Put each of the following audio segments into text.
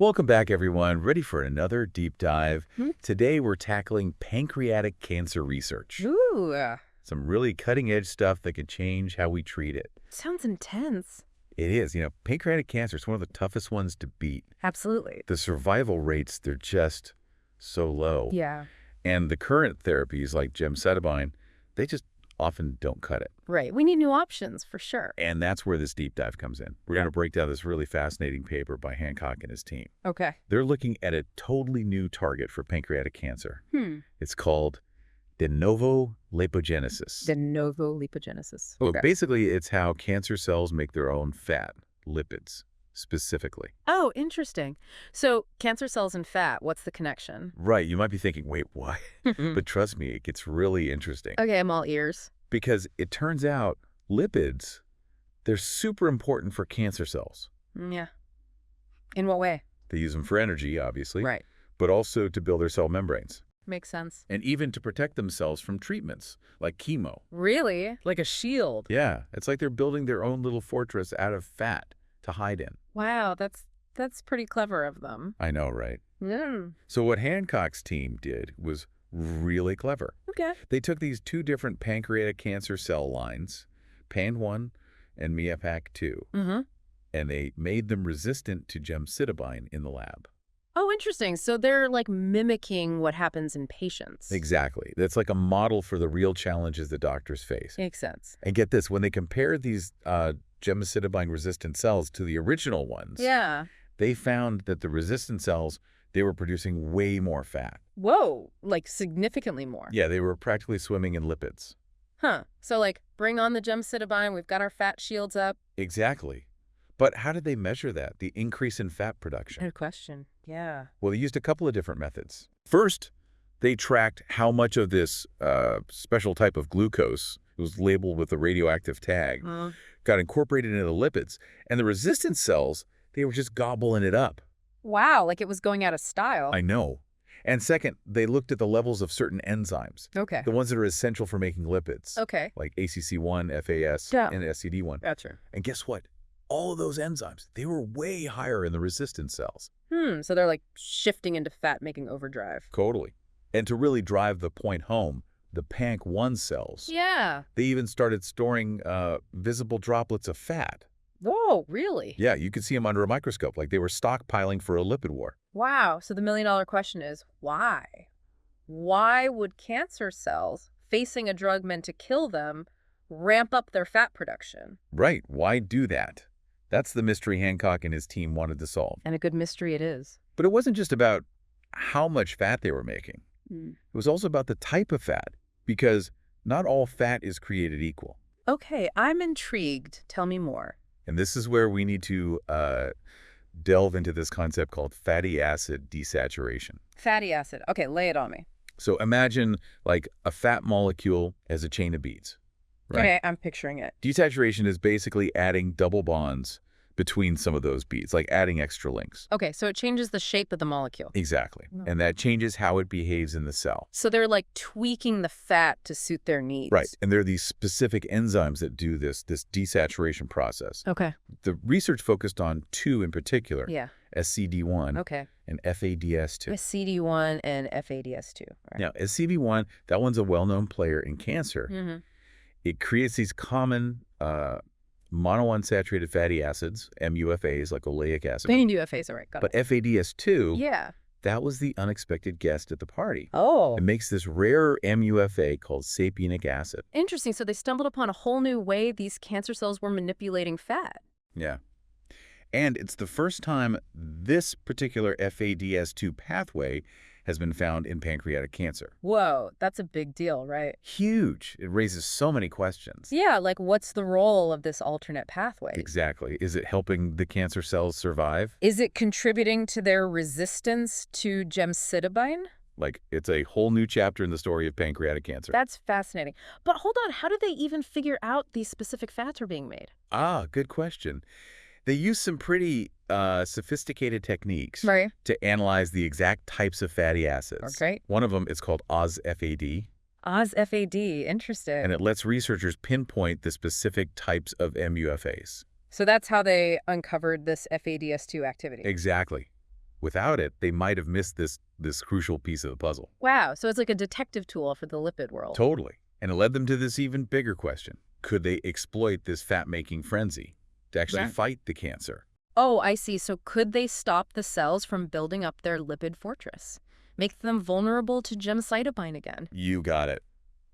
Welcome back, everyone. Ready for another deep dive? Hmm? Today, we're tackling pancreatic cancer research. Ooh, Some really cutting-edge stuff that could change how we treat it. sounds intense. It is. Pancreatic cancer is one of the toughest ones to beat. Absolutely. The survival rates, they're just so low. Yeah. And the current therapies like gemcitabine, they just often don't cut it. Right. We need new options for sure. And that's where this deep dive comes in. We're going to break down this really fascinating paper by Hancock and his team. Okay. They're looking at a totally new target for pancreatic cancer. It's called de novo lipogenesis. De novo lipogenesis. So Okay. basically, it's how cancer cells make their own fat, lipids, specifically. Oh, interesting. So cancer cells and fat, what's the connection? Right, you might be thinking, wait, why? But trust me, it gets really interesting. Okay, I'm all ears. Because it turns out lipids, they're super important for cancer cells. Yeah. In what way? They use them for energy, obviously, Right. but also to build their cell membranes. Makes sense. And even to protect themselves from treatments, like chemo. Really? Like a shield? Yeah, it's like they're building their own little fortress out of fat to hide in. Wow, that's pretty clever of them. I know, right? Mm. So what Hancock's team did was really clever. Okay. They took these two different pancreatic cancer cell lines, PAN1 and MIAPAC2, Mm-hmm. and they made them resistant to gemcitabine in the lab. Oh, interesting. So they're like mimicking what happens in patients. Exactly. That's like a model for the real challenges that doctors face. Makes sense. And get this, when they compared these gemcitabine-resistant cells to the original ones, Yeah. they found that the resistant cells, they were producing way more fat. Whoa, like significantly more. Yeah, they were practically swimming in lipids. Huh. So like bring on the gemcitabine, we've got our fat shields up. Exactly. But how did they measure that, the increase in fat production? Good question. Yeah. Well, they used a couple of different methods. First, they tracked how much of this special type of glucose, it was labeled with a radioactive tag, got incorporated into the lipids. And the resistant cells, they were just gobbling it up. Wow, like it was going out of style. I know. And second, they looked at the levels of certain enzymes, Okay. the ones that are essential for making lipids, Okay. like ACC1, FAS, Yeah. and SCD1. Gotcha. And guess what? All of those enzymes, they were way higher in the resistant cells. So they're like shifting into fat-making overdrive. Totally. And to really drive the point home, the PANC1 cells, Yeah. they even started storing visible droplets of fat. Whoa, really? Yeah, you could see them under a microscope, like they were stockpiling for a lipid war. Wow. So the million-dollar question is, why? Why would cancer cells, facing a drug meant to kill them, ramp up their fat production? Right, why do that? That's the mystery Hancock and his team wanted to solve. And a good mystery it is. But it wasn't just about how much fat they were making. It was also about the type of fat, because not all fat is created equal. Okay, I'm intrigued. Tell me more. And this is where we need to delve into this concept called fatty acid desaturation. Fatty acid. Okay, lay it on me. So imagine like a fat molecule as a chain of beads, right? Okay, I'm picturing it. Desaturation is basically adding double bonds between some of those beads, like adding extra links. Okay, so it changes the shape of the molecule. Exactly. And that changes how it behaves in the cell. So they're like tweaking the fat to suit their needs. Right. And there are these specific enzymes that do this desaturation process. Okay. The research focused on two in particular, Yeah. SCD1 Okay. and FADS2. CD1 and FADS2. Right. Now, SCD1, that one's a well-known player in cancer. Mm-hmm. It creates these common monounsaturated fatty acids, MUFAs, like oleic acid. They do FAs, all right. Got But it. FADS2, Yeah. that was the unexpected guest at the party. Oh. It makes this rare MUFA called sapienic acid. Interesting. So they stumbled upon a whole new way these cancer cells were manipulating fat. Yeah. And it's the first time this particular FADS2 pathway has been found in pancreatic cancer. Whoa, that's a big deal, right? Huge. It raises so many questions. Yeah, like what's the role of this alternate pathway? Exactly. Is it helping the cancer cells survive? Is it contributing to their resistance to gemcitabine? Like, it's a whole new chapter in the story of pancreatic cancer. That's fascinating. But hold on, how did they even figure out these specific fats are being made? Ah, good question. They use some pretty sophisticated techniques Right. to analyze the exact types of fatty acids. Okay. One of them is called OzFAD, OzFAD, interesting. and it lets researchers pinpoint the specific types of MUFAs. So that's how they uncovered this FADS2 activity. Exactly. Without it, they might have missed this crucial piece of the puzzle. Wow, so it's like a detective tool for the lipid world. Totally. And it led them to this even bigger question. Could they exploit this fat-making frenzy to actually fight the cancer? Oh, I see. So could they stop the cells from building up their lipid fortress? Make them vulnerable to gemcitabine again? You got it.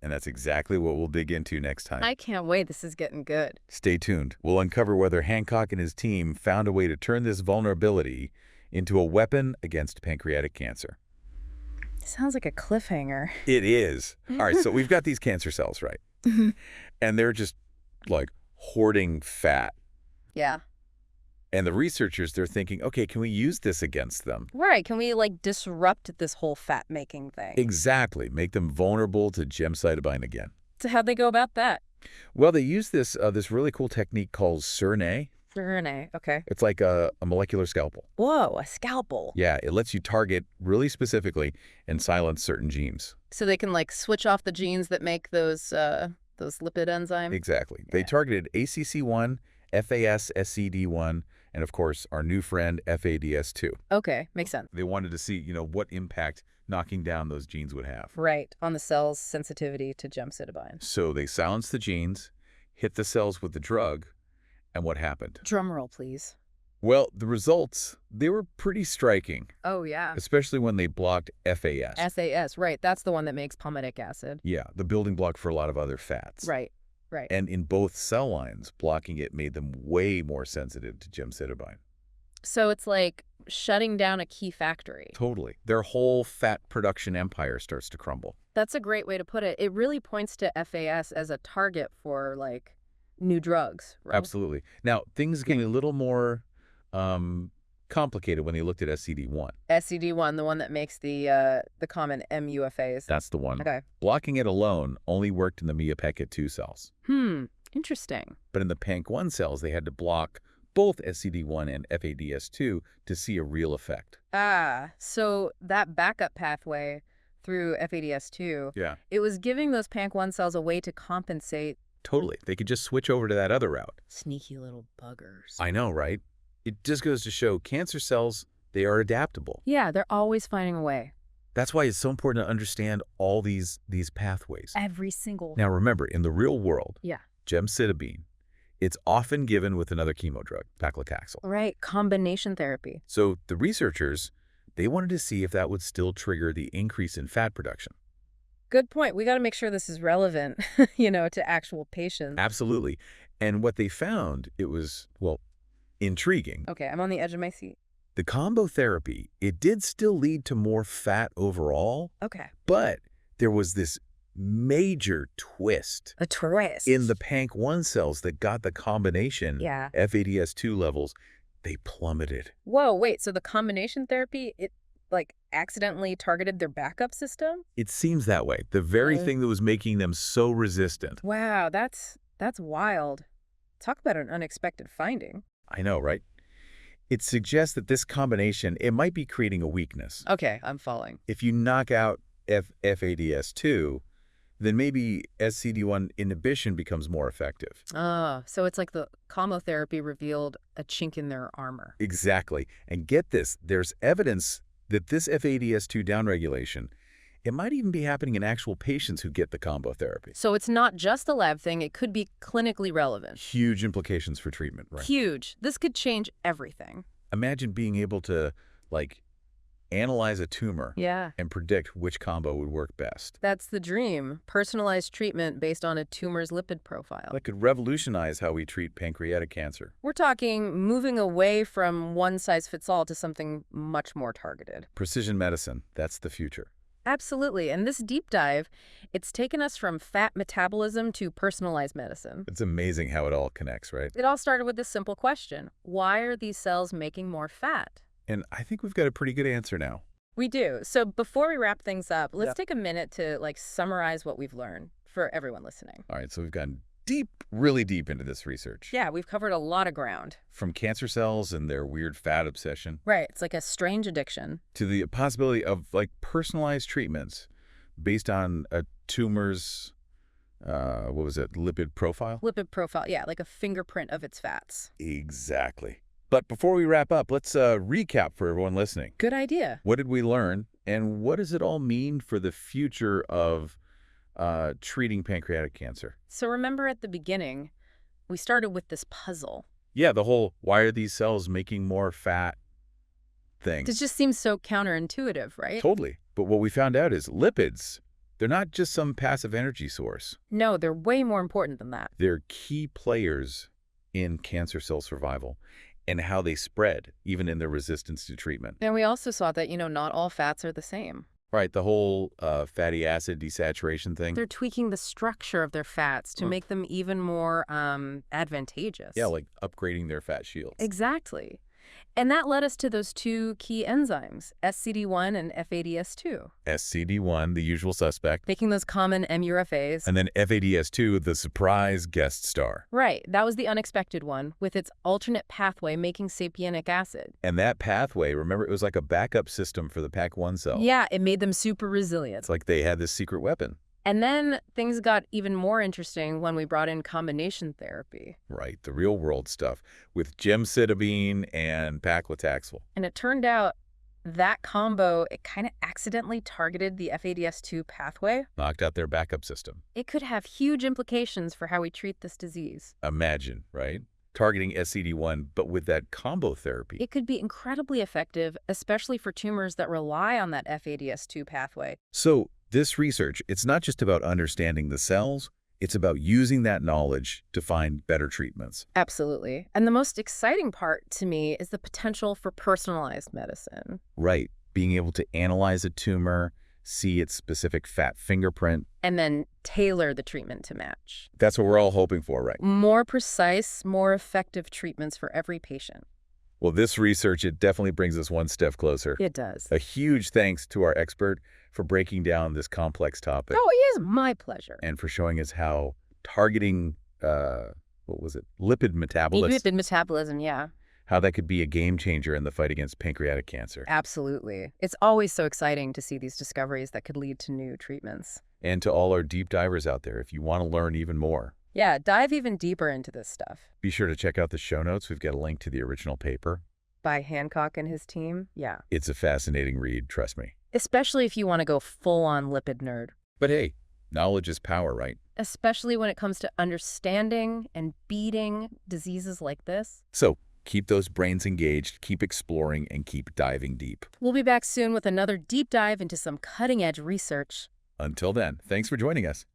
And that's exactly what we'll dig into next time. I can't wait. This is getting good. Stay tuned. We'll uncover whether Hancock and his team found a way to turn this vulnerability into a weapon against pancreatic cancer. Sounds like a cliffhanger. It is. All right, so we've got these cancer cells, right? And they're just, like, hoarding fat. Yeah. And the researchers, they're thinking, okay, can we use this against them? Right. Can we, like, disrupt this whole fat-making thing? Exactly. Make them vulnerable to gemcitabine again. So how'd they go about that? Well, they use this really cool technique called CERNA. CERNA. Okay. It's like a molecular scalpel. Whoa, a scalpel. Yeah, it lets you target really specifically and silence certain genes. So they can, like, switch off the genes that make those lipid enzymes? Exactly. Yeah. They targeted ACC1, FAS-SCD1, and of course, our new friend FADS2. Okay, makes sense. They wanted to see, what impact knocking down those genes would have. Right, on the cell's sensitivity to gemcitabine. So they silenced the genes, hit the cells with the drug, and what happened? Drum roll, please. Well, the results, they were pretty striking, Oh, yeah. especially when they blocked FAS. SAS, right. That's the one that makes palmitic acid. Yeah, the building block for a lot of other fats. Right, right. And in both cell lines, blocking it made them way more sensitive to gemcitabine. So it's like shutting down a key factory. Totally. Their whole fat production empire starts to crumble. That's a great way to put it. It really points to FAS as a target for, like, new drugs, right? Absolutely. Now, things get a little more complicated when they looked at SCD1. SCD1, the one that makes the common MUFAs. That's the one. Okay. Blocking it alone only worked in the MIA-PECA2 cells. Interesting. But in the PANC1 cells, they had to block both SCD1 and FADS2 to see a real effect. Ah, so that backup pathway through FADS2, Yeah. it was giving those PANC1 cells a way to compensate. Totally. They could just switch over to that other route. Sneaky little buggers. I know, right? It just goes to show cancer cells, they are adaptable. Yeah, they're always finding a way. That's why it's so important to understand all these pathways. Every single. Now, remember, in the real world, Yeah. gemcitabine, it's often given with another chemo drug, paclitaxel. Right, combination therapy. So the researchers, they wanted to see if that would still trigger the increase in fat production. Good point. We got to make sure this is relevant, to actual patients. Absolutely. And what they found, it was, well, intriguing. Okay, I'm on the edge of my seat. The combo therapy, it did still lead to more fat overall, Okay. but there was this major twist A twist. in the PANC1 cells that got the combination Yeah. FADS2 levels. They plummeted. Whoa, wait, so the combination therapy, it, like, accidentally targeted their backup system? It seems that way. The very thing that was making them so resistant. Wow, that's wild. Talk about an unexpected finding. I know, right? It suggests that this combination, it might be creating a weakness. Okay, I'm following. If you knock out FADS2, then maybe SCD1 inhibition becomes more effective. Ah, so it's like the chemotherapy revealed a chink in their armor. Exactly. And get this, there's evidence that this FADS2 downregulation, it might even be happening in actual patients who get the combo therapy. So it's not just a lab thing, it could be clinically relevant. Huge implications for treatment, right? Huge. This could change everything. Imagine being able to, like, analyze a tumor Yeah. and predict which combo would work best. That's the dream. Personalized treatment based on a tumor's lipid profile. That could revolutionize how we treat pancreatic cancer. We're talking moving away from one-size-fits-all to something much more targeted. Precision medicine, that's the future. Absolutely. And this deep dive, it's taken us from fat metabolism to personalized medicine. It's amazing how it all connects, right? It all started with this simple question. Why are these cells making more fat? And I think we've got a pretty good answer now. We do. So before we wrap things up, let's take a minute to summarize what we've learned for everyone listening. All right, so we've gone deep, really deep into this research. Yeah, we've covered a lot of ground. From cancer cells and their weird fat obsession. Right. It's like a strange addiction. To the possibility of personalized treatments based on a tumor's, lipid profile? Lipid profile. Yeah, like a fingerprint of its fats. Exactly. But before we wrap up, let's recap for everyone listening. Good idea. What did we learn, and what does it all mean for the future of treating pancreatic cancer? So remember at the beginning, we started with this puzzle. Yeah, the whole why are these cells making more fat thing. This just seems so counterintuitive, right? Totally. But what we found out is lipids, they're not just some passive energy source. No, they're way more important than that. They're key players in cancer cell survival and how they spread, even in their resistance to treatment. And we also saw that, not all fats are the same. Right, the whole fatty acid desaturation thing. They're tweaking the structure of their fats to make them even more advantageous. Yeah, like upgrading their fat shields. Exactly. And that led us to those two key enzymes, SCD1 and FADS2. SCD1, the usual suspect. Making those common MURFAs. And then FADS2, the surprise guest star. Right, that was the unexpected one, with its alternate pathway making sapienic acid. And that pathway, remember, it was like a backup system for the PAC1 cell. Yeah, it made them super resilient. It's like they had this secret weapon. And then things got even more interesting when we brought in combination therapy. Right, the real-world stuff with gemcitabine and paclitaxel. And it turned out that combo, it kind of accidentally targeted the FADS2 pathway. Knocked out their backup system. It could have huge implications for how we treat this disease. Imagine, right? Targeting SCD1, but with that combo therapy. It could be incredibly effective, especially for tumors that rely on that FADS2 pathway. So this research, it's not just about understanding the cells, it's about using that knowledge to find better treatments. Absolutely. And the most exciting part to me is the potential for personalized medicine. Right. Being able to analyze a tumor, see its specific fat fingerprint. And then tailor the treatment to match. That's what we're all hoping for, right? More precise, more effective treatments for every patient. Well, this research, it definitely brings us one step closer. It does. A huge thanks to our expert for breaking down this complex topic. Oh, it is my pleasure. And for showing us how targeting, lipid metabolism. Lipid metabolism, yeah. How that could be a game changer in the fight against pancreatic cancer. Absolutely. It's always so exciting to see these discoveries that could lead to new treatments. And to all our deep divers out there, if you want to learn even more. Yeah, dive even deeper into this stuff. Be sure to check out the show notes. We've got a link to the original paper. By Hancock and his team, yeah. It's a fascinating read, trust me. Especially if you want to go full-on lipid nerd. But hey, knowledge is power, right? Especially when it comes to understanding and beating diseases like this. So keep those brains engaged, keep exploring, and keep diving deep. We'll be back soon with another deep dive into some cutting-edge research. Until then, thanks for joining us.